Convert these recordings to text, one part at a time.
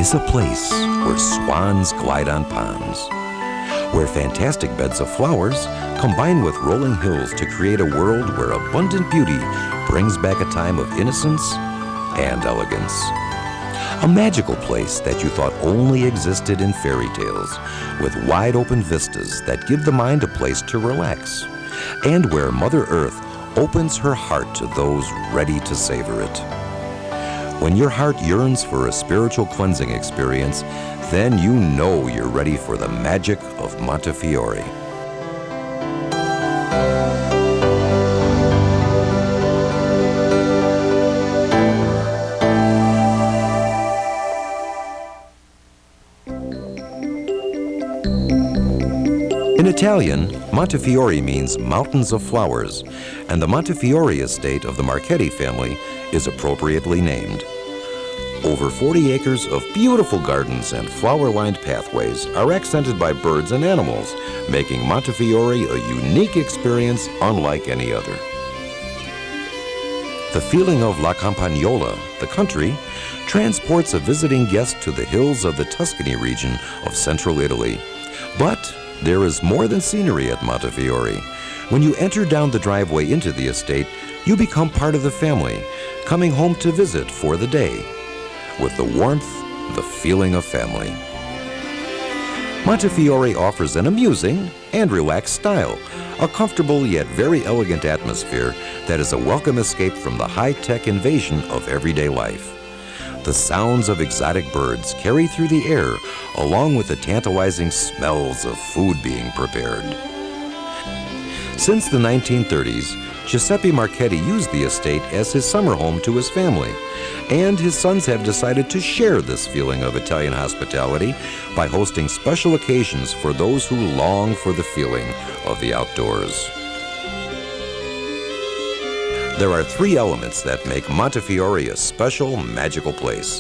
is a place where swans glide on ponds, where fantastic beds of flowers combine with rolling hills to create a world where abundant beauty brings back a time of innocence and elegance. A magical place that you thought only existed in fairy tales, with wide open vistas that give the mind a place to relax, and where Mother Earth opens her heart to those ready to savor it. When your heart yearns for a spiritual cleansing experience, then you know you're ready for the magic of Montefiore. In Italian, Montefiore means mountains of flowers, and the Montefiori estate of the Marchetti family is appropriately named. Over 40 acres of beautiful gardens and flower-lined pathways are accented by birds and animals, making Montefiore a unique experience unlike any other. The feeling of La Campagnola, the country, transports a visiting guest to the hills of the Tuscany region of central Italy. But there is more than scenery at Montefiore. When you enter down the driveway into the estate, you become part of the family, coming home to visit for the day, with the warmth, the feeling of family. Montefiore offers an amusing and relaxed style, a comfortable yet very elegant atmosphere that is a welcome escape from the high-tech invasion of everyday life. The sounds of exotic birds carry through the air, along with the tantalizing smells of food being prepared. Since the 1930s, Giuseppe Marchetti used the estate as his summer home to his family, and his sons have decided to share this feeling of Italian hospitality by hosting special occasions for those who long for the feeling of the outdoors. There are three elements that make Montefiore a special, magical place.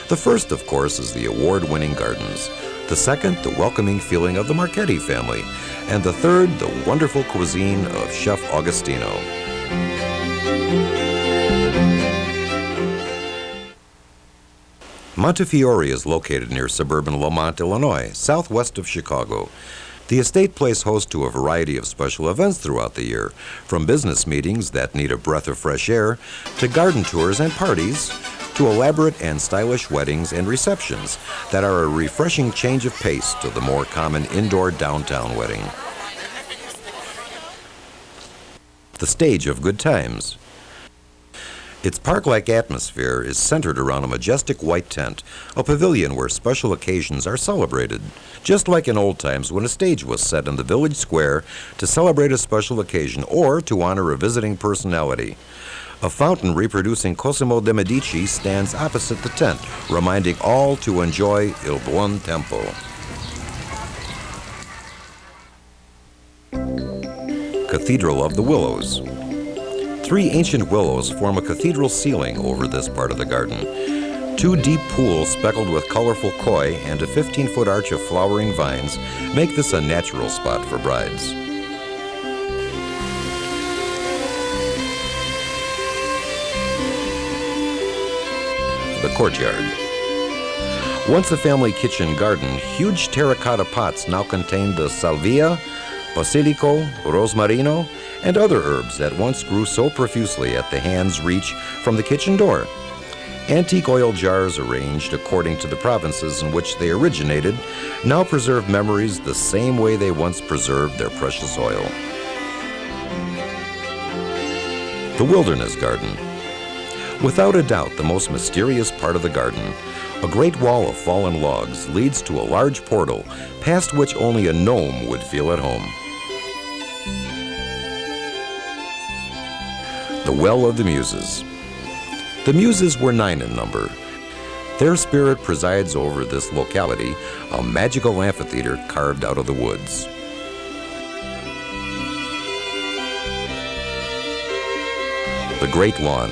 The first, of course, is the award-winning gardens. The second, the welcoming feeling of the Marchetti family. And the third, the wonderful cuisine of Chef Agostino. Montefiore is located near suburban Lemont, Illinois, southwest of Chicago. The estate plays host to a variety of special events throughout the year, from business meetings that need a breath of fresh air, to garden tours and parties, to elaborate and stylish weddings and receptions that are a refreshing change of pace to the more common indoor downtown wedding. The stage of good times. Its park-like atmosphere is centered around a majestic white tent, a pavilion where special occasions are celebrated, just like in old times when a stage was set in the village square to celebrate a special occasion or to honor a visiting personality. A fountain reproducing Cosimo de' Medici stands opposite the tent, reminding all to enjoy il buon tempo. Cathedral of the Willows. 3 ancient willows form a cathedral ceiling over this part of the garden. 2 deep pools speckled with colorful koi and a 15-foot arch of flowering vines make this a natural spot for brides. The courtyard. Once a family kitchen garden, huge terracotta pots now contain the salvia, basilico, rosmarino, and other herbs that once grew so profusely at the hand's reach from the kitchen door. Antique oil jars arranged according to the provinces in which they originated now preserve memories the same way they once preserved their precious oil. The Wilderness Garden. Without a doubt, the most mysterious part of the garden, a great wall of fallen logs leads to a large portal past which only a gnome would feel at home. The Well of the Muses. The Muses were 9 in number. Their spirit presides over this locality, a magical amphitheater carved out of the woods. The Great Lawn.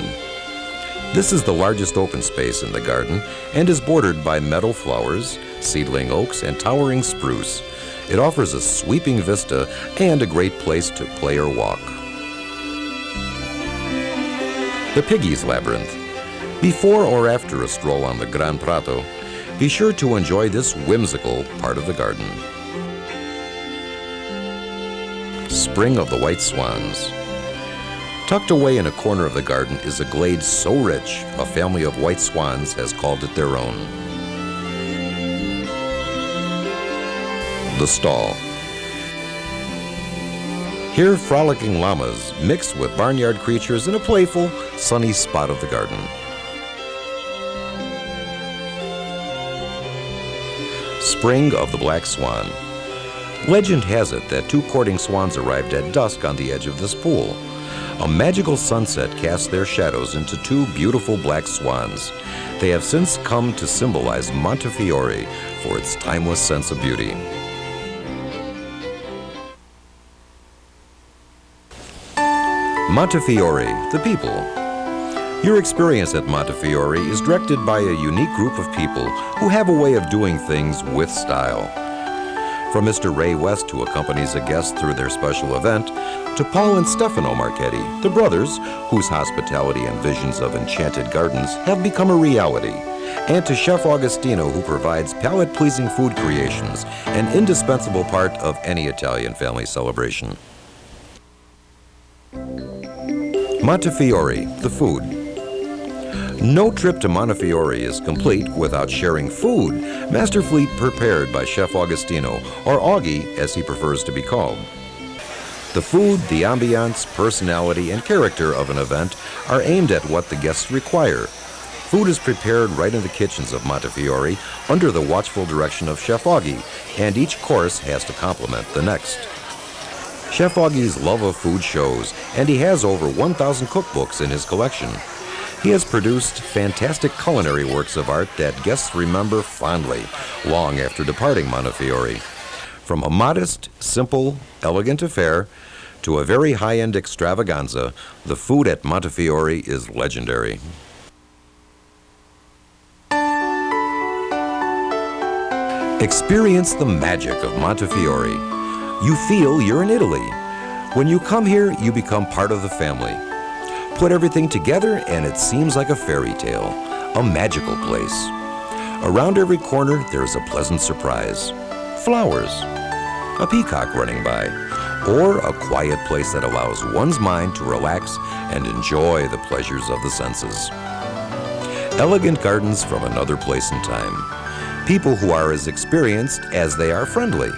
This is the largest open space in the garden and is bordered by meadow flowers, seedling oaks, and towering spruce. It offers a sweeping vista and a great place to play or walk. The Piggy's Labyrinth. Before or after a stroll on the Gran Prato, Be sure to enjoy this whimsical part of the garden. Spring of the White Swans. Tucked away in a corner of the garden is a glade so rich, a family of white swans has called it their own. The Stall. Here, frolicking llamas mix with barnyard creatures in a playful, sunny spot of the garden. Spring of the Black Swan. Legend has it that two courting swans arrived at dusk on the edge of this pool. A magical sunset cast their shadows into two beautiful black swans. They have since come to symbolize Montefiore for its timeless sense of beauty. Montefiore, the people. Your experience at Montefiore is directed by a unique group of people who have a way of doing things with style. From Mr. Ray West, who accompanies a guest through their special event, to Paul and Stefano Marchetti, the brothers whose hospitality and visions of enchanted gardens have become a reality, and to Chef Augustino, who provides palate-pleasing food creations, an indispensable part of any Italian family celebration. Montefiore, the food. No trip to Montefiore is complete without sharing food masterfully prepared by Chef Augustino, or Augie as he prefers to be called. The food, the ambience, personality, and character of an event are aimed at what the guests require. Food is prepared right in the kitchens of Montefiore under the watchful direction of Chef Augie, and each course has to complement the next. Chef Augie's love of food shows, and he has over 1,000 cookbooks in his collection. He has produced fantastic culinary works of art that guests remember fondly, long after departing Montefiore. From a modest, simple, elegant affair to a very high-end extravaganza, the food at Montefiore is legendary. Experience the magic of Montefiore. You feel you're in Italy. When you come here, you become part of the family. Put everything together and it seems like a fairy tale, a magical place. Around every corner, there's a pleasant surprise. Flowers, a peacock running by, or a quiet place that allows one's mind to relax and enjoy the pleasures of the senses. Elegant gardens from another place and time. People who are as experienced as they are friendly,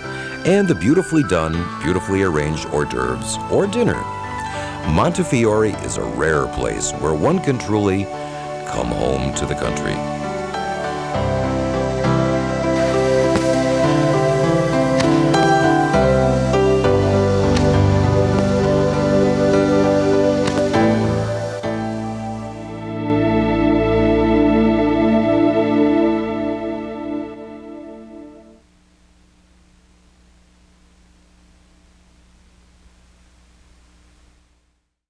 and the beautifully done, beautifully arranged hors d'oeuvres or dinner. Montefiore is a rare place where one can truly come home to the country.